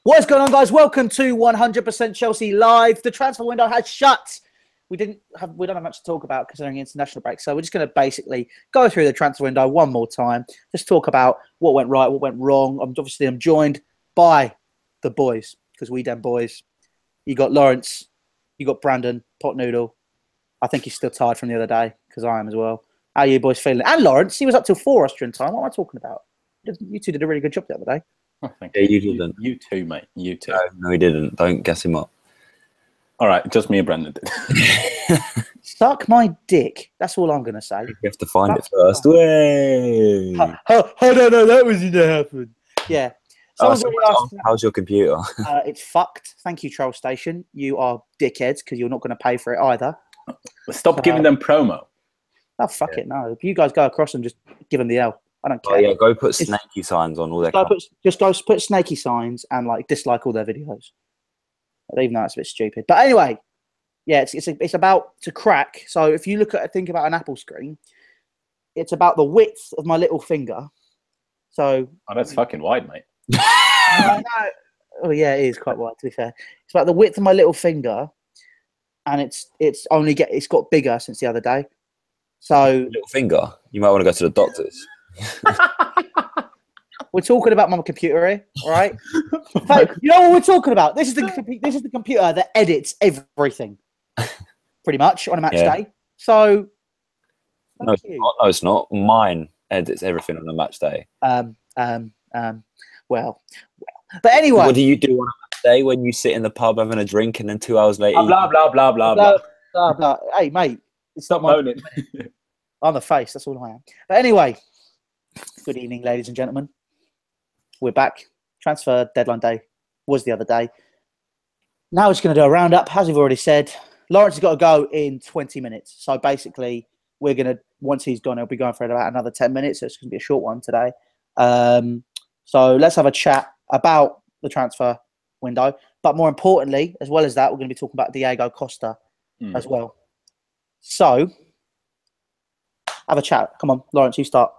What is going on, guys? Welcome to 100% Chelsea Live. The transfer window has shut. We don't have much to talk about considering the international break, so we're just going to basically go through the transfer window one more time. Just talk about what went right, what went wrong. I'm joined by the boys because we them boys. You got Lawrence, you got Brandon, pot noodle. I think he's still tired from the other day because I am as well. How are you boys feeling? And Lawrence, he was up till 4 Austrian time. What am I talking about? You two did a really good job the other day. Oh, thank you. You didn't. You too, mate. You too. No, he didn't. Don't guess him up. All right, just me and Brandon did. Suck my dick. That's all I'm going to say. You have to find it first. Way. No, that was going to happen. Yeah. Someone's already asked, how's your computer? It's fucked. Thank you, Troll Station. You are dickheads because you're not going to pay for it either. Stop giving them promo. Oh, fuck it. No. If you guys go across and just give them the L. I don't care. Oh, yeah, go put snaky signs on all their Just go put snaky signs and like dislike all their videos. Even though it's a bit stupid. But anyway, yeah, it's about to crack. So if you think about an Apple screen, it's about the width of my little finger. So that's fucking wide, mate. Oh yeah, it is quite wide, to be fair. It's about the width of my little finger, and it's got bigger since the other day. So little finger. You might want to go to the doctors. We're talking about my computer here, all right? You know what we're talking about? This is the computer that edits everything, pretty much on a match day. So, no, it's not. Mine edits everything on a match day. Well. But anyway, what do you do on a match day when you sit in the pub having a drink and then 2 hours later? Blah blah blah blah blah blah blah. Hey, mate, stop moaning. I'm the face. That's all I am. But anyway, good evening, ladies and gentlemen. We're back. Transfer deadline day was the other day. Now we're just going to do a roundup, as we've already said. Lawrence has got to go in 20 minutes. So basically, we're going to, once he's gone, he'll be going for about another 10 minutes. So it's going to be a short one today. So let's have a chat about the transfer window. But more importantly, as well as that, we're going to be talking about Diego Costa as well. So have a chat. Come on, Lawrence, you start.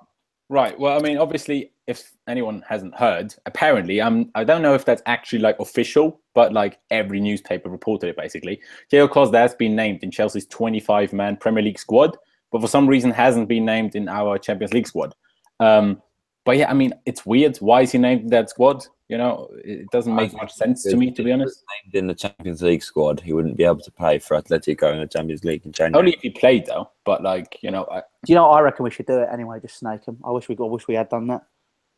Right. Well, I mean, obviously, if anyone hasn't heard, apparently, I don't know if that's actually like official, but like every newspaper reported it basically. Diego Costa has been named in Chelsea's 25-man Premier League squad, but for some reason hasn't been named in our Champions League squad. But yeah, I mean, it's weird. Why is he named in that squad? You know, it doesn't make much sense to me, to be honest. Named in the Champions League squad, he wouldn't be able to play for Atletico in the Champions League in January. Only if he played, though. But like, you know, do you know? I reckon we should do it anyway. Just snake him. I wish we had done that.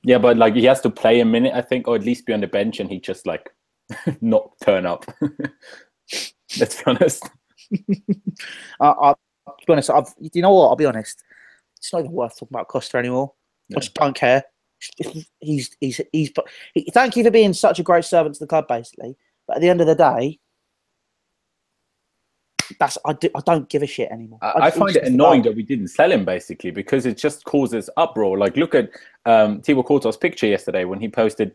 Yeah, but like he has to play a minute, I think, or at least be on the bench, and he just like not turn up. Let's be honest. To be honest, you know what? I'll be honest. It's not even worth talking about Costa anymore. Yeah. I just don't care. He's thank you for being such a great servant to the club, basically. But at the end of the day, I don't give a shit anymore. I find it annoying that we didn't sell him, basically, because it just causes uproar. Like, look at Diego Costa's picture yesterday when he posted,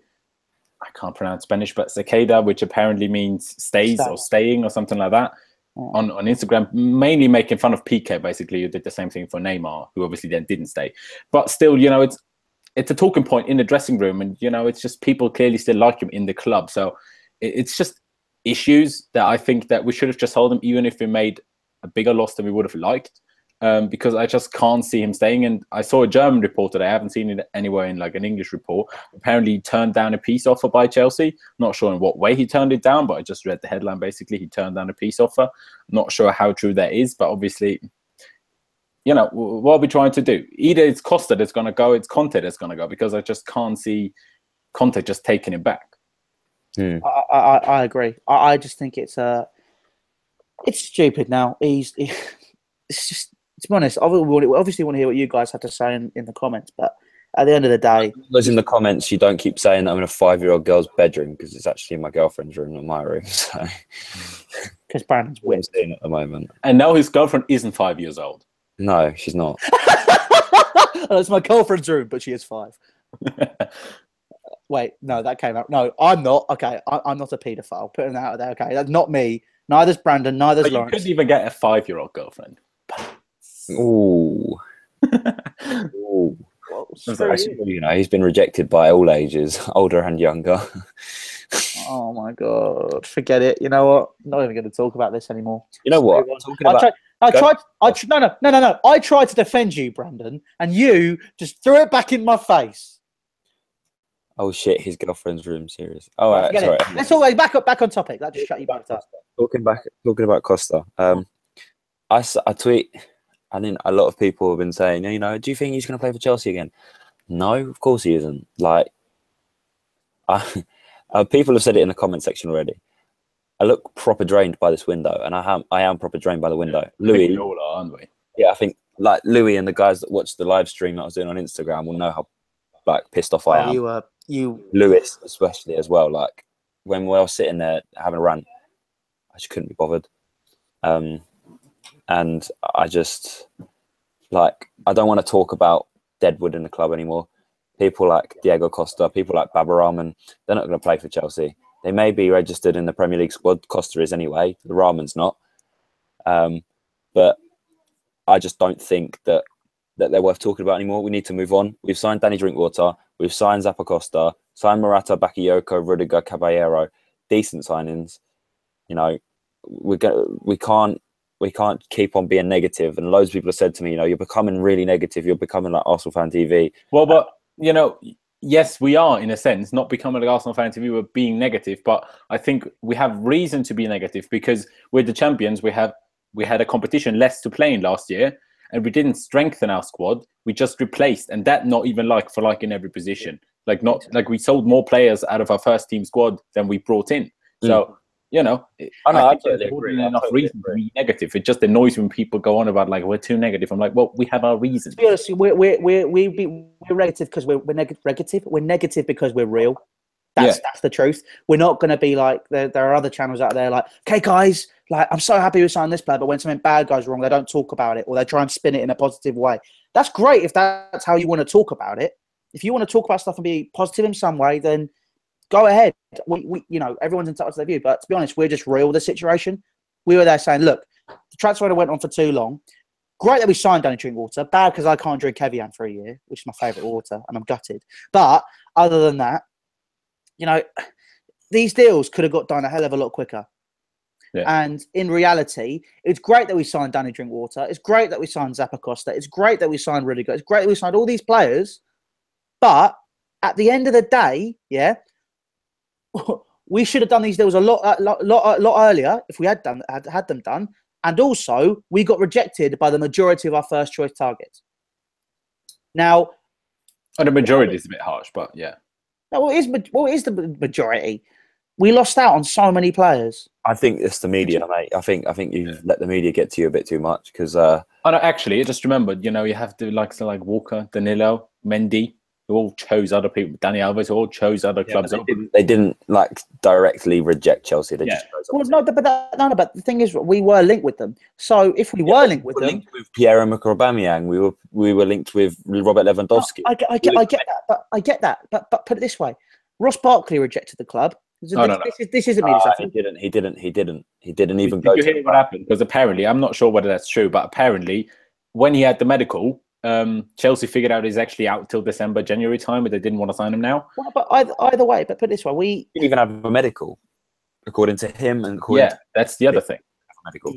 I can't pronounce Spanish, but cicada, which apparently means stays or staying or something like that, on Instagram, mainly making fun of Piqué, basically, who did the same thing for Neymar, who obviously then didn't stay. But still, you know, it's a talking point in the dressing room, and, you know, it's just people clearly still like him in the club. So it's just issues that I think that we should have just told him, even if we made a bigger loss than we would have liked, because I just can't see him staying. And I saw a German report today. I haven't seen it anywhere in like an English report. Apparently he turned down a peace offer by Chelsea. Not sure in what way he turned it down, but I just read the headline. Basically, he turned down a peace offer. Not sure how true that is, but obviously, you know, what are we trying to do? Either it's Costa that's going to go, it's Conte that's going to go, because I just can't see Conte just taking it back. I agree. I just think it's stupid now. It's just, to be honest, I obviously want to hear what you guys have to say in the comments, but at the end of the day, those in the comments, you don't keep saying that I'm in a 5-year-old girl's bedroom, because it's actually my girlfriend's room, not my room. So because Brandon's whipped at the moment, and now his girlfriend isn't 5 years old. No, she's not. It's my girlfriend's room, but she is 5. Wait, no, that came out. No, I'm not. Okay, I'm not a paedophile. Putting that out there. Okay, that's not me. Neither's Brandon. Neither's Lawrence. You couldn't even get a 5-year-old girlfriend. Ooh. Ooh. Well, you know, he's been rejected by all ages, older and younger. Oh my god, forget it. You know what? I'm not even going to talk about this anymore. You know what? Talking about, No. I tried to defend you, Brandon, and you just threw it back in my face. oh shit, his girlfriend's room. Serious. Oh, Right, right, sorry. Let's talk back on topic. That just shut you both up. Talking about Costa. I tweet. I think a lot of people have been saying, you know, do you think he's going to play for Chelsea again? No, of course he isn't. Like, people have said it in the comment section already. I look proper drained by this window, and I am proper drained by the window. Yeah, Louis, we all are, aren't we? yeah, I think like Louis and the guys that watched the live stream that I was doing on Instagram will know how like pissed off I am. You Lewis especially as well. Like when we were sitting there having a rant, I just couldn't be bothered. And I just like I don't want to talk about Deadwood in the club anymore. People like Diego Costa, people like Baba Rahman, they're not going to play for Chelsea. They may be registered in the Premier League squad. Costa is anyway. The Rahman's not. But I just don't think that they're worth talking about anymore. We need to move on. We've signed Danny Drinkwater. We've signed Zappa Costa. Signed Morata, Bakayoko, Rudiger, Caballero. Decent signings. You know, we can't keep on being negative. And loads of people have said to me, you know, you're becoming really negative. You're becoming like Arsenal Fan TV. Well, but you know, yes, we are in a sense not becoming like Arsenal Fan TV. We're being negative, but I think we have reason to be negative because we're the champions. We had a competition less to play in last year, and we didn't strengthen our squad. We just replaced, and that not even like for like in every position. Like not like we sold more players out of our first team squad than we brought in. So. You know, I think there's more than enough reason to be negative. It just annoys when people go on about like we're too negative. I'm like, well, we have our reasons. To be honest, we're negative because we're negative. We're negative because we're real. That's the truth. We're not going to be like there are other channels out there like, okay, guys, like I'm so happy we signed this player, but when something bad goes wrong, they don't talk about it or they try and spin it in a positive way. That's great if that's how you want to talk about it. If you want to talk about stuff and be positive in some way, then go ahead. We you know, everyone's entitled to their view, but to be honest, we're just real with the situation. We were there saying, look, the transfer window went on for too long. Great that we signed Danny Drinkwater. Bad because I can't drink Evian for a year, which is my favourite water, and I'm gutted. But other than that, you know, these deals could have got done a hell of a lot quicker. Yeah. And in reality, it's great that we signed Danny Drinkwater. It's great that we signed Zappa Costa. It's great that we signed Rudiger. It's great that we signed all these players. But at the end of the day, yeah, we should have done these deals a lot earlier if we had them done. And also, we got rejected by the majority of our first choice targets. Now, the majority is a bit harsh, but yeah. No, what is the majority? We lost out on so many players. I think it's the media, mate. I think you let the media get to you a bit too much because. Oh no, actually, I just remembered. You know, you have to like Walker, Danilo, Mendy. Who all chose other people. Danny Alves, who all chose other clubs. They didn't like directly reject Chelsea. They just chose. Well, no, but the thing is, we were linked with them. So if we were linked with them, linked with Pierre-Emerick Aubameyang, we were linked with Robert Lewandowski. I get that. But put it this way: Ross Barkley rejected the club. This isn't me. He didn't even go. Did you hear what happened? Because apparently, I'm not sure whether that's true, but apparently, when he had the medical. Chelsea figured out he's actually out till December, January time, but they didn't want to sign him now. Well, but either way, but put it this way, we didn't even have a medical, according to him, and that's the other thing. Medical.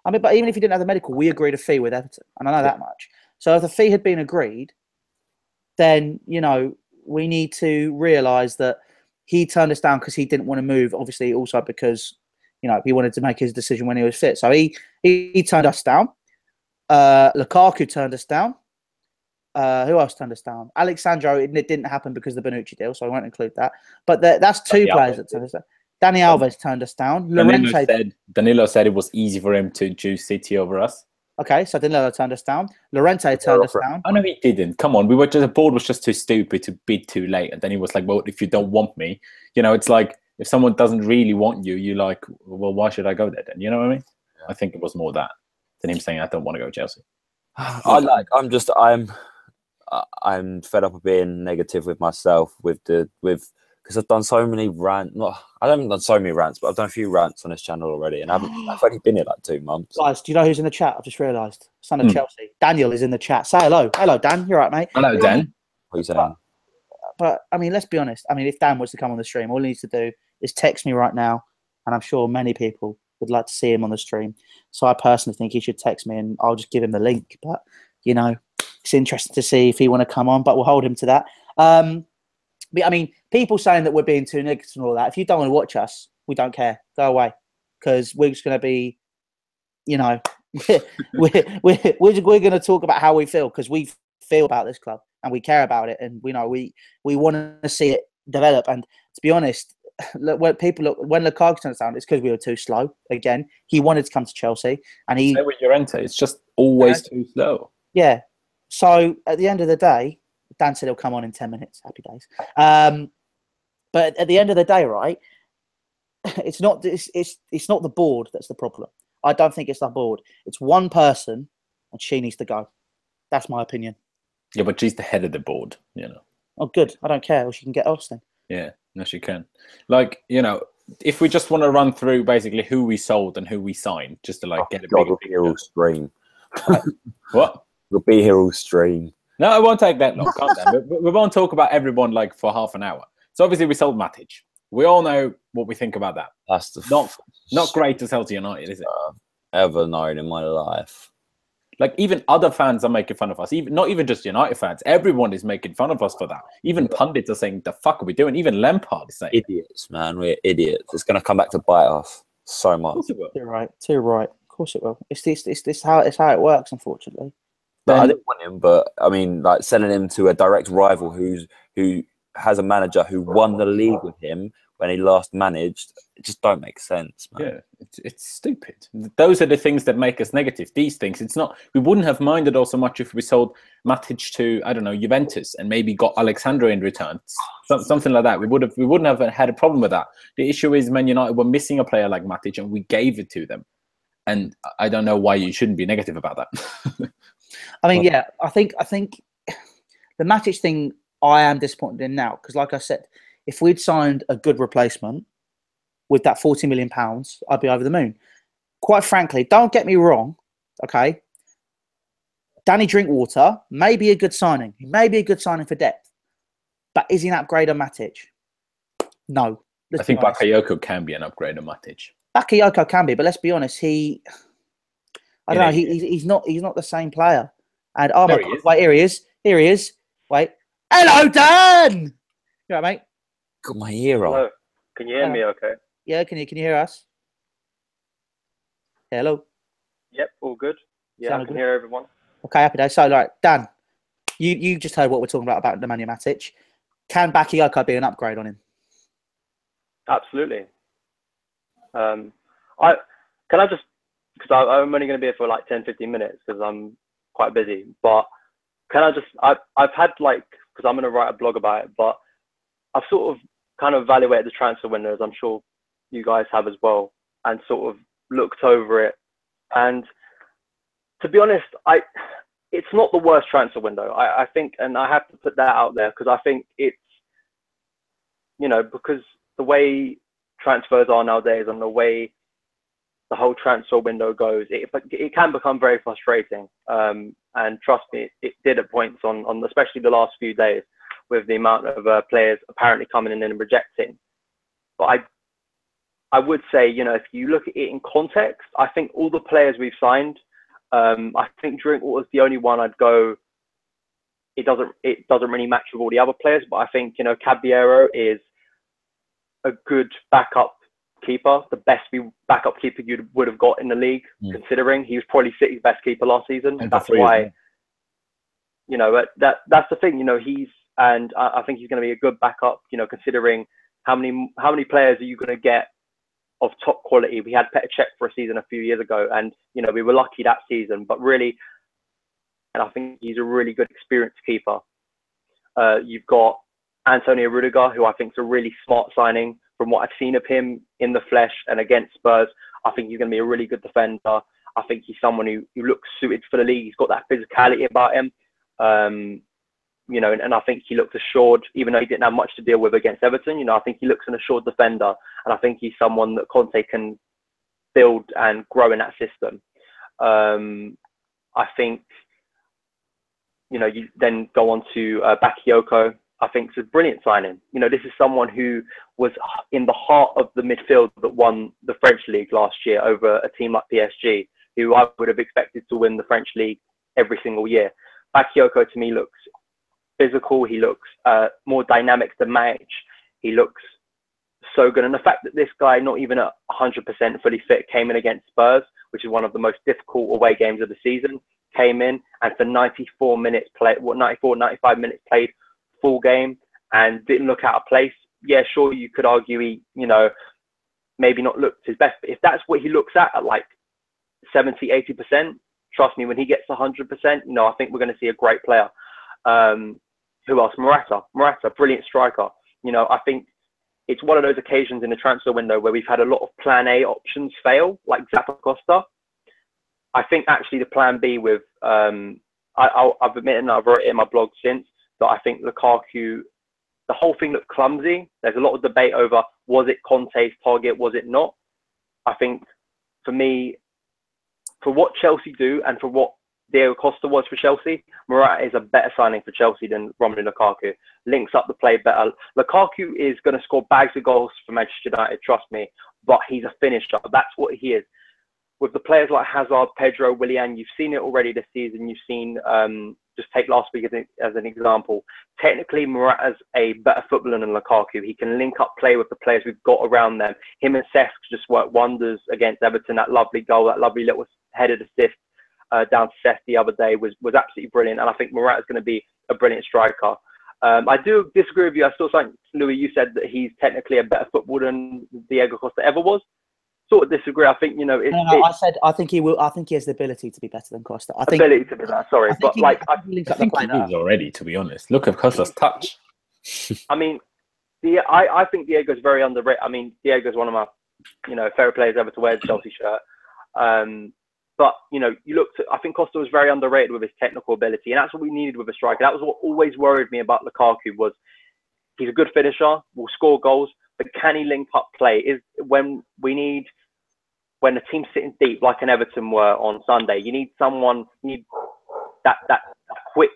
I mean, but even if he didn't have the medical, we agreed a fee with Everton, and I know that much. So if the fee had been agreed, then you know we need to realise that he turned us down because he didn't want to move. Obviously, also because you know he wanted to make his decision when he was fit. So he turned us down. Lukaku turned us down. Who else turned us down? Alexandro, it didn't happen because of the Bonucci deal, so I won't include that. But that's two players that turned us down. Danny Alves turned us down. Danilo said it was easy for him to choose City over us. Okay, so Danilo turned us down. Llorente turned us down. Oh, no, he didn't. Come on, the board was just too stupid to bid too late. And then he was like, well, if you don't want me, you know, it's like if someone doesn't really want you, you're like, well, why should I go there then? You know what I mean? Yeah. I think it was more that. Than him saying I don't want to go to Chelsea. I'm fed up of being negative with myself because I've done so many rants. I haven't done so many rants, but I've done a few rants on this channel already, and I've only been here like 2 months. Guys, do you know who's in the chat? I've just realised. Son of Chelsea, Daniel is in the chat. Say hello, Dan. You're right, mate. Hello, Dan. What are you saying? But I mean, let's be honest. I mean, if Dan was to come on the stream, all he needs to do is text me right now, and I'm sure many people would like to see him on the stream. So I personally think he should text me, and I'll just give him the link. But, you know, it's interesting to see if he want to come on, but we'll hold him to that. But, I mean, people saying that we're being too negative and all that, if you don't want to watch us, we don't care. Go away. Because we're just going to be, you know, we're going to talk about how we feel, because we feel about this club and we care about it, and we know we want to see it develop. And to be honest, when Lukaku turned us down, it's because we were too slow. Again, he wanted to come to Chelsea, and he. Same with Llorente. It's just always too slow. Yeah. So at the end of the day, Dan said he'll come on in 10 minutes. Happy days. But at the end of the day, right? It's not the board that's the problem. I don't think it's the board. It's one person, and she needs to go. That's my opinion. Yeah, but she's the head of the board, you know. Oh, good. I don't care. Well, she can get us then. Yeah, no, she can. Like, you know, if we just want to run through basically who we sold and who we signed, just to like get a bigger picture. All stream. What? We'll be here all stream. No, it won't take that long. Calm down. We won't talk about everyone like for half an hour. So obviously we sold Matic. We all know what we think about that. That's the not great to sell to United, is it? Ever known in my life. Like, even other fans are making fun of us. Even not even just United fans. Everyone is making fun of us for that. Even pundits are saying, "The fuck are we doing?" Even Lampard is saying, "Idiots, man. We're idiots. It's going to come back to bite us so much." Of course it will. Too right. Too right. Of course it will. It's how it works, unfortunately. But I didn't want him. But I mean, like selling him to a direct rival who has a manager who won the league with him when he last managed, it just don't make sense, man. Yeah, it's stupid. Those are the things that make us negative. These things, it's not. We wouldn't have minded all so much if we sold Matic to, I don't know, Juventus and maybe got Alexandro in return, something like that. We wouldn't have had a problem with that. The issue is Man United were missing a player like Matic, and we gave it to them. And I don't know why you shouldn't be negative about that. I mean, yeah, I think the Matic thing I am disappointed in now, because like I said, if we'd signed a good replacement with that £40 million, I'd be over the moon. Quite frankly, don't get me wrong, okay? Danny Drinkwater may be a good signing. He may be a good signing for depth. But is he an upgrade on Matic? No. I think Bakayoko can be an upgrade on Matic. Bakayoko can be, but let's be honest, I don't know, he's not the same player. And oh my God, wait, here he is. Wait. Hello, Dan! You all right, mate? Got my ear on. Hello. Can you hear me okay? Yeah, can you hear us? Hello? Yep, all good. Yeah, I can hear everyone. Okay, happy day. So, like, Dan, you just heard what we're talking about Nemanja Matic. Can Bakayoko be an upgrade on him? Absolutely. Can I just, because I'm only going to be here for like 10, 15 minutes because I'm quite busy, but can I just, I've had like, because I'm going to write a blog about it, but I've sort of kind of evaluated the transfer window, as I'm sure you guys have as well, and sort of looked over it. And to be honest, it's not the worst transfer window. I think, and I have to put that out there, because I think it's, you know, because the way transfers are nowadays and the way the whole transfer window goes, it can become very frustrating. And trust me, it did at points on especially the last few days, with the amount of players apparently coming in and rejecting. But I would say, you know, if you look at it in context, I think all the players we've signed, I think Drinkwater's the only one I'd go, it doesn't really match with all the other players, but I think, you know, Caballero is a good backup keeper, the best backup keeper you would have got in the league, considering he was probably City's best keeper last season. And that's why, you know, that's the thing, you know, and I think he's going to be a good backup, you know, considering how many players are you going to get of top quality. We had Petr Cech for a season a few years ago, and, you know, we were lucky that season, but really, and I think he's a really good experienced keeper. You've got Antonio Rudiger, who I think is a really smart signing from what I've seen of him in the flesh and against Spurs. I think he's going to be a really good defender. I think he's someone who looks suited for the league. He's got that physicality about him. You know, and I think he looks assured, even though he didn't have much to deal with against Everton. You know, I think he looks an assured defender, and I think he's someone that Conte can build and grow in that system. I think, you know, you then go on to Bakayoko. I think, is a brilliant signing. You know, this is someone who was in the heart of the midfield that won the French league last year over a team like PSG, who I would have expected to win the French league every single year. Bakayoko to me looks physical. He looks more dynamic than Matic. He looks so good. And the fact that this guy, not even at 100% fully fit, came in against Spurs, which is one of the most difficult away games of the season, came in and for 94 minutes played, 95 minutes played full game and didn't look out of place. Yeah, sure, you could argue he, you know, maybe not looked his best, but if that's what he looks at like 70, 80%, trust me, when he gets 100%, you know, I think we're going to see a great player. Who else? Morata, brilliant striker. You know, I think it's one of those occasions in the transfer window where we've had a lot of plan A options fail, like Costa. I think actually the plan B with, I've admitted and I've wrote it in my blog since, that I think Lukaku, the whole thing looked clumsy. There's a lot of debate over, was it Conte's target, was it not? I think for me, for what Chelsea do and for what Diego Costa was for Chelsea, Morata is a better signing for Chelsea than Romelu Lukaku. Links up the play better. Lukaku is going to score bags of goals for Manchester United, trust me, but he's a finisher. That's what he is. With the players like Hazard, Pedro, Willian, you've seen it already this season. You've seen, just take last week as an example. Technically, Morata's a better footballer than Lukaku. He can link up play with the players we've got around them. Him and Cesc just work wonders against Everton. That lovely goal, that lovely little headed assist down to Cesc the other day was absolutely brilliant. And I think Morata's going to be a brilliant striker. I do disagree with you. I still think, Louis, you said that he's technically a better footballer than Diego Costa ever was. Sort of disagree. I think, you know, I said I think he will. I think he has the ability to be better than Costa. I think ability to be better. Sorry, but I think he is already. To be honest, look at Costa's touch. I mean, I think Diego's very underrated. I mean, Diego's one of my, you know, favorite players ever to wear the Chelsea shirt. But you know, I think Costa was very underrated with his technical ability, and that's what we needed with a striker. That was what always worried me about Lukaku, was he's a good finisher, will score goals, but can he link up play? Is when the team's sitting deep, like an Everton were on Sunday, you need someone, you need that quick,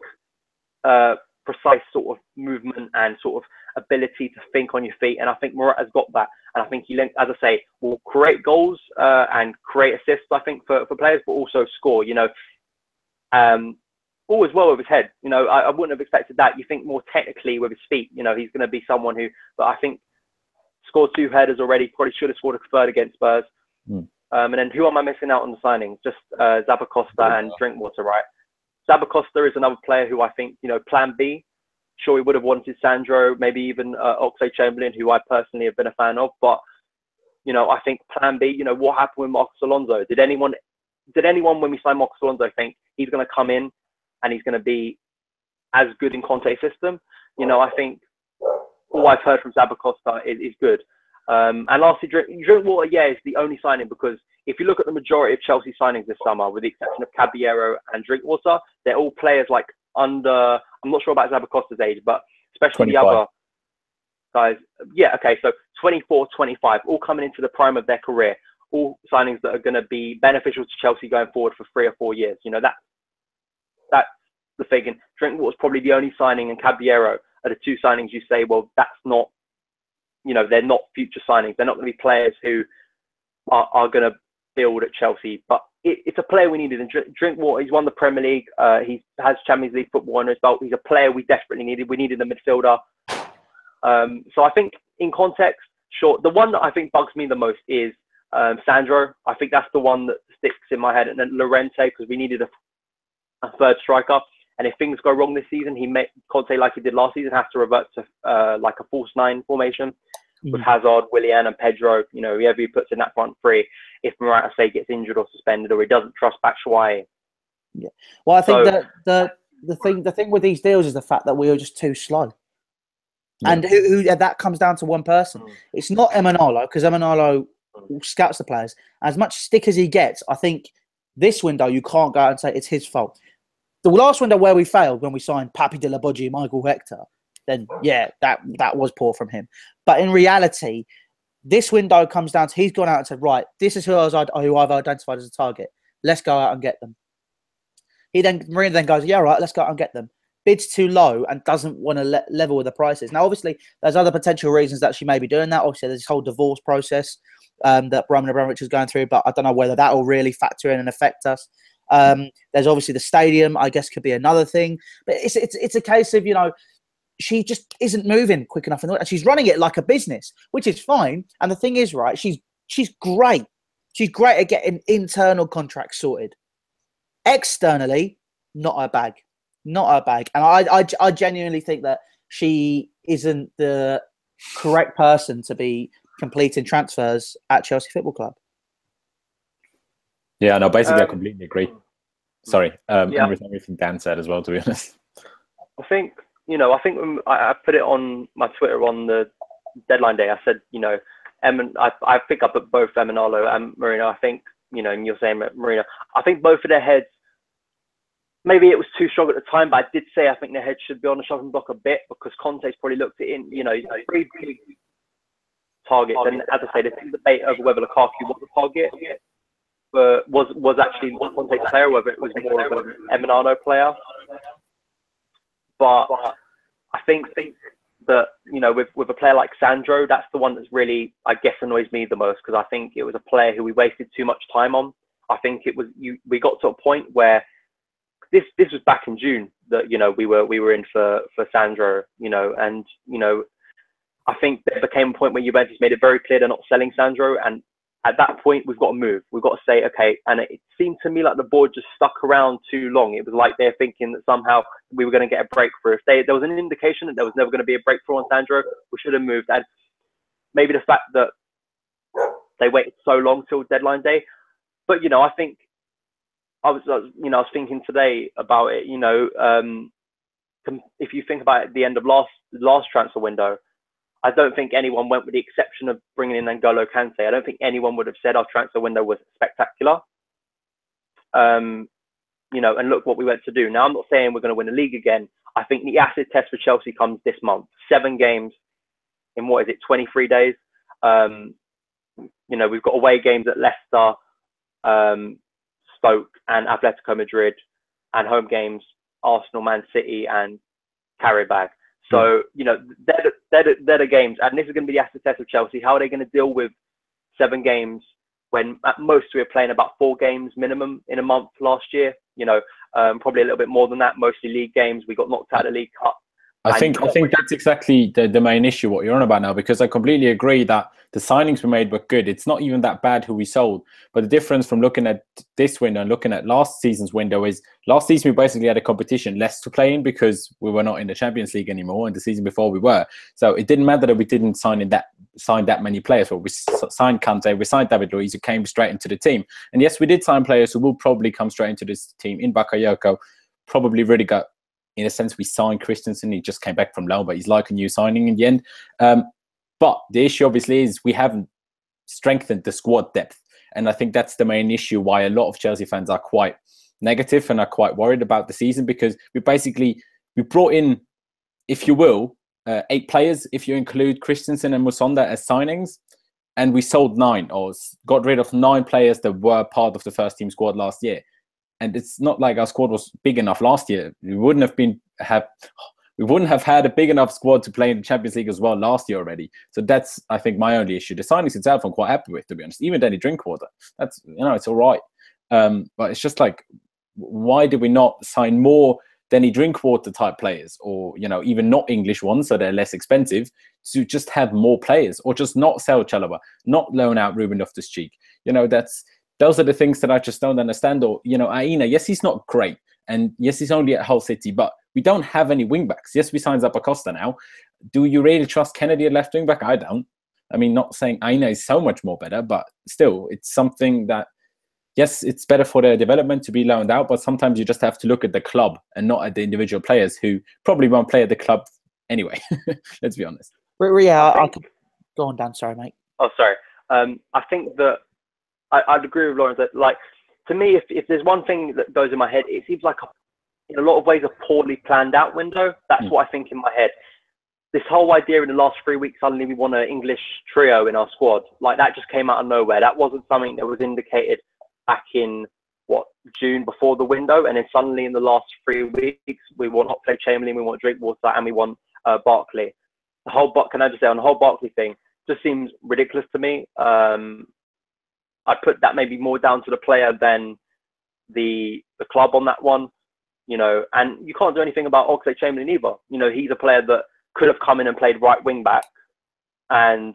precise sort of movement and sort of ability to think on your feet. And I think Morata's got that. And I think he, as I say, will create goals and create assists, I think, for players, but also score, you know. Always well with his head. You know, I wouldn't have expected that. You think more technically with his feet, you know, he's going to be someone who, but I think scored 2 headers already, probably should have scored a third against Spurs. And then who am I missing out on the signings? Just Costa and Drinkwater, right? Costa is another player who I think, you know, plan B. Sure, we would have wanted Sandro, maybe even Oxlade-Chamberlain, who I personally have been a fan of. But, you know, I think plan B, you know, what happened with Marcos Alonso? Did anyone when we signed Marcos Alonso think he's going to come in and he's going to be as good in Conte's system? You know, I think all I've heard from Costa is good. And lastly, Drinkwater, yeah, is the only signing, because if you look at the majority of Chelsea signings this summer, with the exception of Caballero and Drinkwater, they're all players like under, I'm not sure about Costa's age, but especially 25. The other guys. Yeah, okay, so 24, 25, all coming into the prime of their career, all signings that are going to be beneficial to Chelsea going forward for 3 or 4 years. You know, that's the thing. And Drinkwater's probably the only signing, and Caballero are the 2 signings you say, well, that's not, you know, they're not future signings. They're not going to be players who are going to build at Chelsea. But it's a player we needed. And Drinkwater, he's won the Premier League. He has Champions League football under his belt. He's a player we desperately needed. We needed a midfielder. So I think in context, sure. The one that I think bugs me the most is Sandro. I think that's the one that sticks in my head. And then Llorente, because we needed a third striker. And if things go wrong this season, Conte, like he did last season, has to revert to like a false 9 formation with Hazard, Willian, and Pedro. You know, whoever he puts in that front 3. If Morata, say, gets injured or suspended, or he doesn't trust Batshuayi. Yeah. Well, I think the thing with these deals is the fact that we were just too slow. Yeah. And who that comes down to one person. It's not Emanalo, because Emanalo scouts the players. As much stick as he gets, I think this window you can't go out and say it's his fault. The last window where we failed, when we signed Papi de la Bodji, Michael Hector, then yeah, that was poor from him. But in reality, this window comes down to he's gone out and said, right, this is who I've identified as a target. Let's go out and get them. Marina then goes, yeah, right, let's go out and get them. bids too low and doesn't want to level with the prices. Now, obviously, there's other potential reasons that she may be doing that. Obviously, there's this whole divorce process that Roman Abramovich is going through, but I don't know whether that will really factor in and affect us. There's obviously the stadium, I guess, could be another thing. But it's a case of, she just isn't moving quick enough. And she's running it like a business, which is fine. And the thing is, right, she's great. She's great at getting internal contracts sorted. Externally, not her bag. Not her bag. And I genuinely think that she isn't the correct person to be completing transfers at Chelsea Football Club. Yeah, no, basically I completely agree. Sorry, everything Dan said as well, to be honest. I think when I put it on my Twitter on the deadline day, I said, I pick up at both Emenalo and Marino. I think, and you're saying Marino, I think both of their heads, maybe it was too strong at the time, but I did say I think their heads should be on the chopping block a bit, because Conte's probably looked at it in, 3 big targets. And as I say, there's a debate over whether Lukaku was a target, but was actually Conte's player, whether it was more of an Emenalo player. But I think that, with a player like Sandro, that's the one that's really, I guess, annoys me the most, because I think it was a player who we wasted too much time on. I think it was we got to a point where this was back in June that we were in for Sandro, and I think there became a point where Juventus made it very clear they're not selling Sandro, and at that point we've got to move. We've got to say, okay. And it seemed to me like the board just stuck around too long. It was like they're thinking that somehow we were going to get a breakthrough. If there was an indication that there was never going to be a breakthrough on Sandro, we should have moved. And maybe the fact that they waited so long till deadline day. But I think I was thinking today about it. If you think about it, at the end of last transfer window, I don't think anyone went, with the exception of bringing in N'Golo Kante. I don't think anyone would have said our transfer window was spectacular. And look what we went to do. Now, I'm not saying we're going to win the league again. I think the acid test for Chelsea comes this month. 7 games in 23 days. We've got away games at Leicester, Stoke and Atletico Madrid, and home games, Arsenal, Man City and Qarabag. So, they're the games. And this is going to be the acid test of Chelsea. How are they going to deal with 7 games when at most we were playing about 4 games minimum in a month last year? Probably a little bit more than that, mostly league games. We got knocked out of the League Cup. I think that's exactly the main issue, what you're on about now, because I completely agree that the signings we made were good. It's not even that bad who we sold. But the difference from looking at this window and looking at last season's window is last season we basically had a competition less to play in because we were not in the Champions League anymore, and the season before we were. So it didn't matter that we didn't sign that many players. Well, we signed Kante, we signed David Luiz, who came straight into the team. And yes, we did sign players who will probably come straight into this team. In Bakayoko, probably really got, in a sense, we signed Christensen. He just came back from loan, but he's like a new signing in the end. But the issue, obviously, is we haven't strengthened the squad depth. And I think that's the main issue why a lot of Chelsea fans are quite negative and are quite worried about the season, because we brought in, if you will, 8 players, if you include Christensen and Musonda as signings, and we sold 9 or got rid of 9 players that were part of the first team squad last year. And it's not like our squad was big enough last year. We wouldn't have had a big enough squad to play in the Champions League as well last year already. So that's, I think, my only issue. The signings itself, I'm quite happy with, to be honest. Even Danny Drinkwater, that's, it's all right. But it's just like, why did we not sign more Danny Drinkwater type players, or even not English ones, so they're less expensive, to just have more players, or just not sell Chalobah, not loan out Ruben Loftus-Cheek? Those are the things that I just don't understand. Or, Aina, yes, he's not great. And yes, he's only at Hull City, but we don't have any wing-backs. Yes, we signed up Costa now. Do you really trust Kennedy at left wing-back? I don't. I mean, not saying Aina is so much more better, but still, it's something that, yes, it's better for their development to be loaned out, but sometimes you just have to look at the club and not at the individual players who probably won't play at the club anyway. Let's be honest. Go on, Dan. Sorry, mate. Oh, sorry. I think that I'd agree with Lawrence that, like, to me, if there's one thing that goes in my head, it seems like in a lot of ways a poorly planned out window. That's what I think in my head. This whole idea in the last 3 weeks, suddenly we want an English trio in our squad. Like, that just came out of nowhere. That wasn't something that was indicated back in June before the window, and then suddenly in the last 3 weeks we want Oxlade-Chamberlain, we want Drinkwater, and we want Barkley. Can I just say on the whole Barkley thing, just seems ridiculous to me. I put that maybe more down to the player than the club on that one, you know. And you can't do anything about Oxlade-Chamberlain either. You know, he's a player that could have come in and played right wing back, and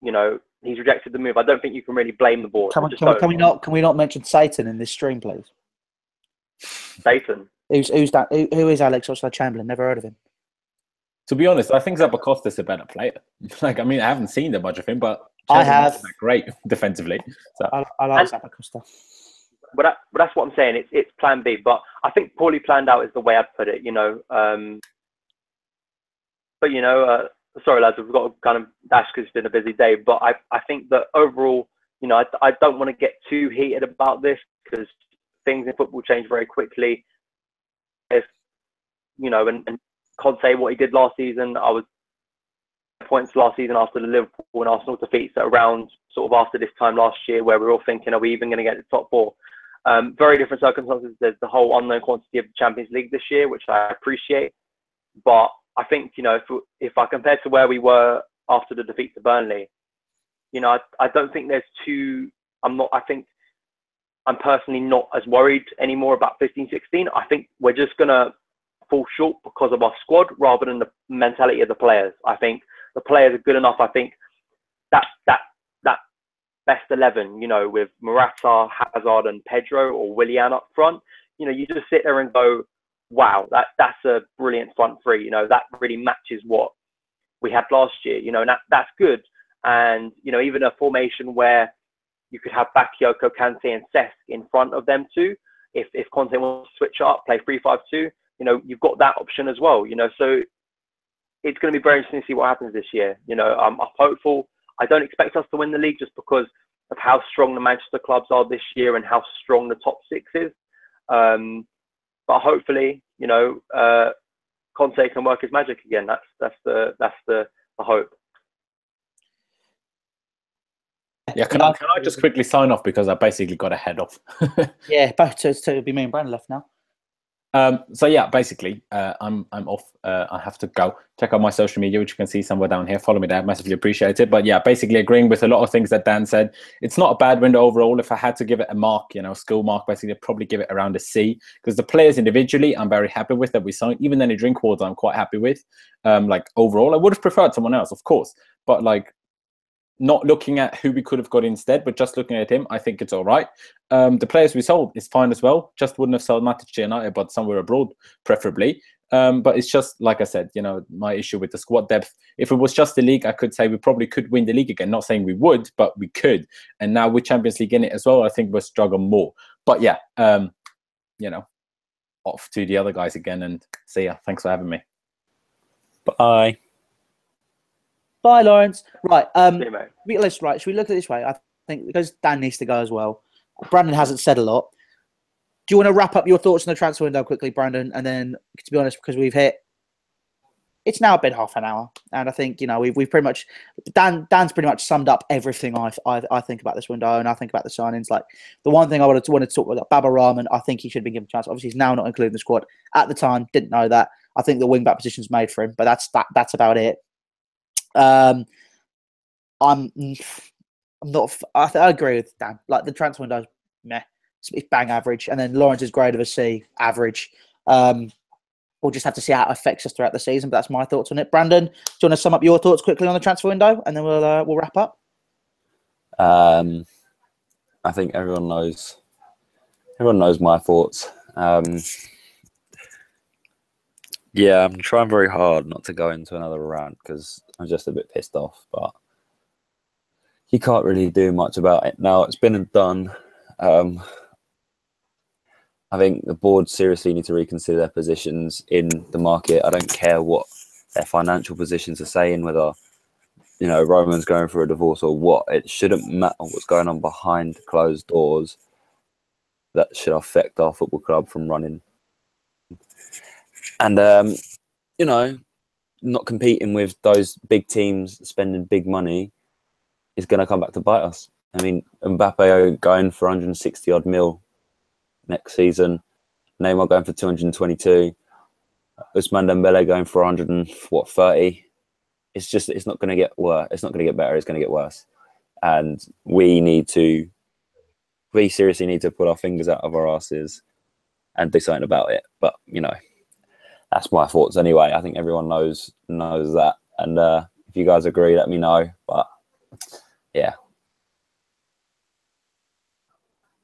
you know, he's rejected the move. I don't think you can really blame the board. Can we not mention Satan in this stream, please? Satan. Who's that? Who is Alex Oxlade-Chamberlain? Never heard of him. To be honest, I think Diego Costa's a better player. Like, I mean, I haven't seen that much of him, but I have. Great defensively. So I like Diego Costa. But that's what I'm saying. It's plan B. But I think poorly planned out is the way I'd put it. You know. But you know, sorry lads, we've got to kind of dash because it's been a busy day. But I think that overall, you know, I don't want to get too heated about this because things in football change very quickly. If you know, and Conte, what he did last season, I was points last season after the Liverpool and Arsenal defeats at around sort of after this time last year, where we were all thinking, are we even going to get the top four? Very different circumstances. There's the whole unknown quantity of the Champions League this year, which I appreciate. But I think, you know, if I compare to where we were after the defeat to Burnley, you know, I don't think there's I think I'm personally not as worried anymore about 15-16. I think we're just going to fall short because of our squad rather than the mentality of the players. I think the players are good enough. I think that best 11, you know, with Morata, Hazard and Pedro or Willian up front, you know, you just sit there and go, wow, that's a brilliant front three. You know, that really matches what we had last year, you know, and that's good. And, you know, even a formation where you could have Bakayoko, Kante and Cesc in front of them too. If Conte wants to switch up, play 3-5-2, you know, you've got that option as well, you know. So it's going to be very interesting to see what happens this year. You know, I'm hopeful. I don't expect us to win the league just because of how strong the Manchester clubs are this year and how strong the top six is. But hopefully, you know, Conte can work his magic again. That's the hope. Yeah, can I just quickly sign off because I basically got a head off. Yeah, back to it'll be me and Brandon left now. So yeah, basically, I'm off. I have to go check out my social media, which you can see somewhere down here. Follow me there, massively appreciate it. But yeah, basically agreeing with a lot of things that Dan said. It's not a bad window overall. If I had to give it a mark, you know, school mark, basically, I'd probably give it around a C because the players individually, I'm very happy with that we signed. Even then, Drinkwater, I'm quite happy with. Like overall, I would have preferred someone else, of course, but like. Not looking at who we could have got instead, but just looking at him, I think it's all right. The players we sold is fine as well. Just wouldn't have sold Matic to United, but somewhere abroad, preferably. But it's just, like I said, you know, my issue with the squad depth. If it was just the league, I could say we probably could win the league again. Not saying we would, but we could. And now with Champions League in it as well, I think we'll struggle more. But yeah, you know, off to the other guys again and see ya. Thanks for having me. Bye. Bye, Lawrence. Right. Let's should we look at it this way? I think because Dan needs to go as well. Brandon hasn't said a lot. Do you want to wrap up your thoughts on the transfer window quickly, Brandon? And then, to be honest, because it's now been half an hour, and I think, you know, we've pretty much Dan's pretty much summed up everything I think about this window, and I think about the signings. Like the one thing I wanted to talk about, Baba Rahman, I think he should have been given a chance. Obviously, he's now not included in the squad. At the time, didn't know that. I think the wing back position's made for him, but that's about it. I'm not. I agree with Dan. Like the transfer window, meh. It's bang average, and then Lawrence's grade of a C, average. We'll just have to see how it affects us throughout the season. But that's my thoughts on it. Brandon, do you want to sum up your thoughts quickly on the transfer window, and then we'll wrap up? I think everyone knows my thoughts. Yeah, I'm trying very hard not to go into another rant because I'm just a bit pissed off, but you can't really do much about it now. It's been and done. I think the board seriously need to reconsider their positions in the market. I don't care what their financial positions are saying, whether, you know, Roman's going through a divorce or what. It shouldn't matter what's going on behind closed doors that should affect our football club from running. And, you know, not competing with those big teams spending big money is going to come back to bite us. I mean, Mbappe going for 160 odd mil next season. Neymar going for 222. Ousmane Dembele going for 130. It's not going to get worse. It's not going to get better. It's going to get worse. And we seriously need to put our fingers out of our asses and do something about it. But, you know, that's my thoughts anyway. I think everyone knows that. And if you guys agree, let me know. But, yeah.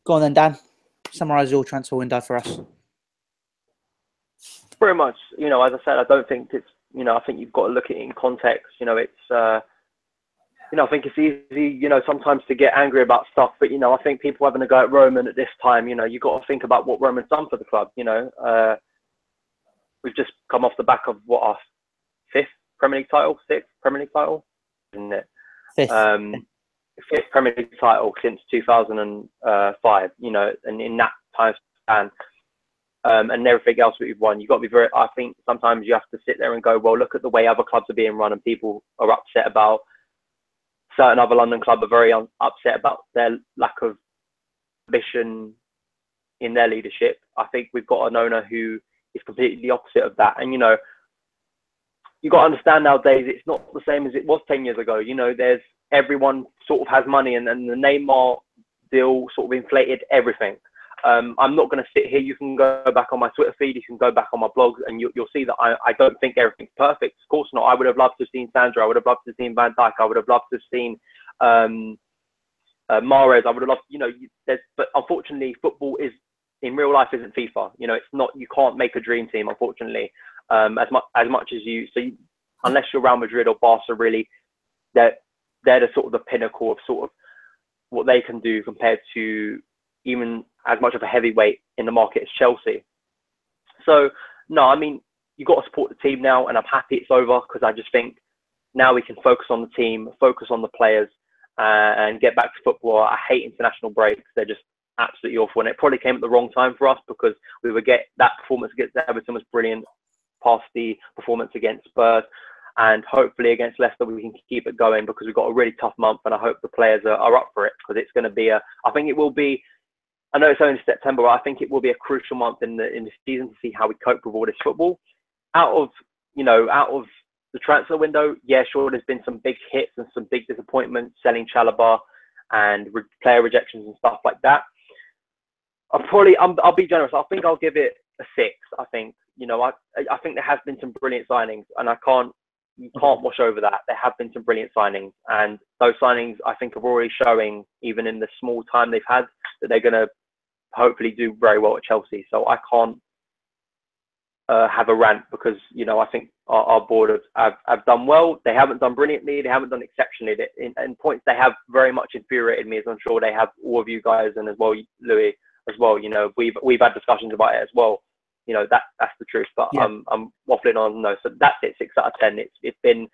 Go on then, Dan. Summarise your transfer window for us. Pretty much, you know, as I said, I don't think it's, you know, I think you've got to look at it in context. You know, it's, you know, I think it's easy, you know, sometimes to get angry about stuff, but, you know, I think people having a go at Roman at this time, you know, you've got to think about what Roman's done for the club. You know, we've just come off the back of what, our sixth Premier League title, isn't it? Fifth Premier League title since 2005, you know, and in that time span, and everything else that we've won, you've got to be very, I think sometimes you have to sit there and go, well, look at the way other clubs are being run, and people are upset about, certain other London clubs are very upset about their lack of ambition in their leadership. I think we've got an owner who is completely the opposite of that. And, you know, you've got to understand nowadays, it's not the same as it was 10 years ago. You know, everyone sort of has money, and the Neymar deal sort of inflated everything. I'm not going to sit here. You can go back on my Twitter feed, you can go back on my blog, and you'll see that I don't think everything's perfect. Of course not. I would have loved to have seen Sandro. I would have loved to have seen Van Dijk. I would have loved to have seen Mahrez. I would have loved, you know, but unfortunately, football in real life isn't FIFA. You know, it's not, you can't make a dream team, unfortunately, as much as unless you're Real Madrid or Barca, really, they're the sort of the pinnacle of sort of what they can do compared to even as much of a heavyweight in the market as Chelsea. So, no, I mean, you've got to support the team now, and I'm happy it's over, because I just think now we can focus on the team, focus on the players, and get back to football. I hate international breaks. They're just absolutely awful. And it probably came at the wrong time for us, because we would get that performance against Everton was brilliant, past the performance against Spurs. And hopefully against Leicester, we can keep it going, because we've got a really tough month, and I hope the players are up for it, because it's going to be I think it will be, I know it's only September, but I think it will be a crucial month in the season to see how we cope with all this football. Out of the transfer window, yeah, sure, there's been some big hits and some big disappointments, selling Chalobah and player rejections and stuff like that. I'll be generous. I think I'll give it a 6. I think, you know, I think there has been some brilliant signings, and you can't wash over that. There have been some brilliant signings, and those signings I think are already showing, even in the small time they've had, that they're going to hopefully do very well at Chelsea. So I can't have a rant, because, you know, I think our board have done well. They haven't done brilliantly. They haven't done exceptionally. In points, they have very much infuriated me, as I'm sure they have all of you guys, and as well, Louis, as well. You know, we've had discussions about it as well. You know, that's the truth. But yeah. I'm waffling on. No, so that's it. 6 out of 10. It's been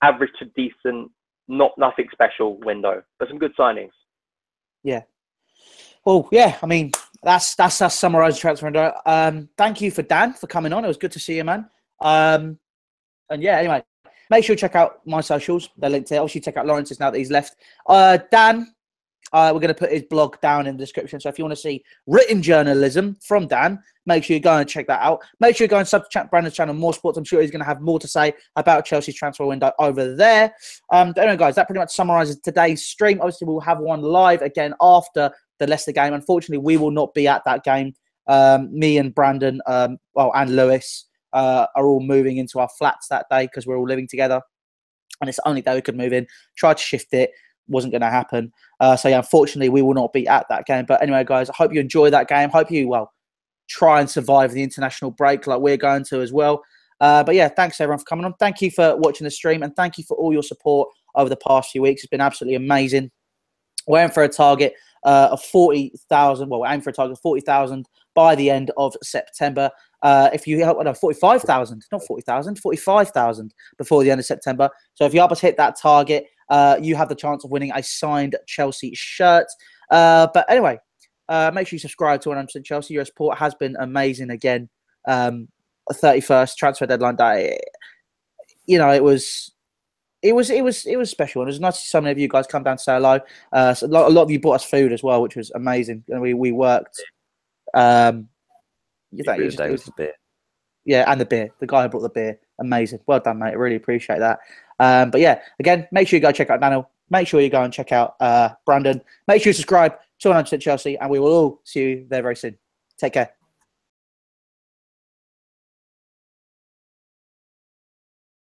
average to decent, nothing special window, but some good signings. Yeah. Well, yeah. I mean, that's us summarised transfer window. Thank you for Dan for coming on. It was good to see you, man. And yeah, anyway, make sure you check out my socials. They're linked here. Obviously, check out Lawrence's now that he's left. Dan, we're going to put his blog down in the description. So if you want to see written journalism from Dan, make sure you go and check that out. Make sure you go and subscribe to Brandon's channel, More Sports. I'm sure he's going to have more to say about Chelsea's transfer window over there. Anyway, guys, that pretty much summarises today's stream. Obviously, we'll have one live again after the Leicester game. Unfortunately, we will not be at that game. Me and Brandon, and Lewis are all moving into our flats that day, because we're all living together. And it's the only day we could move in. Tried to shift it. Wasn't going to happen. So, yeah, unfortunately, we will not be at that game. But anyway, guys, I hope you enjoy that game. Hope you, try and survive the international break like we're going to as well. But, yeah, thanks, everyone, for coming on. Thank you for watching the stream, and thank you for all your support over the past few weeks. It's been absolutely amazing. We're aiming for a target of 40,000. Well, we're aiming for a target of 40,000 by the end of September. If you help, 45,000, not 40,000, 45,000 before the end of September. So if you help us hit that target, you have the chance of winning a signed Chelsea shirt. But anyway, make sure you subscribe to 100% Chelsea. Your support has been amazing again. 31st transfer deadline day. You know, it was special, and it was nice to see so many of you guys come down to say hello. So a lot of you bought us food as well, which was amazing, and we worked You know, Day was the beer. yeah, and the beer. The guy who brought the beer, amazing. Well done, mate. I really appreciate that. But yeah, again, make sure you go check out Daniel. Make sure you go and check out Brandon. Make sure you subscribe to 100% Chelsea, and we will all see you there very soon. Take care.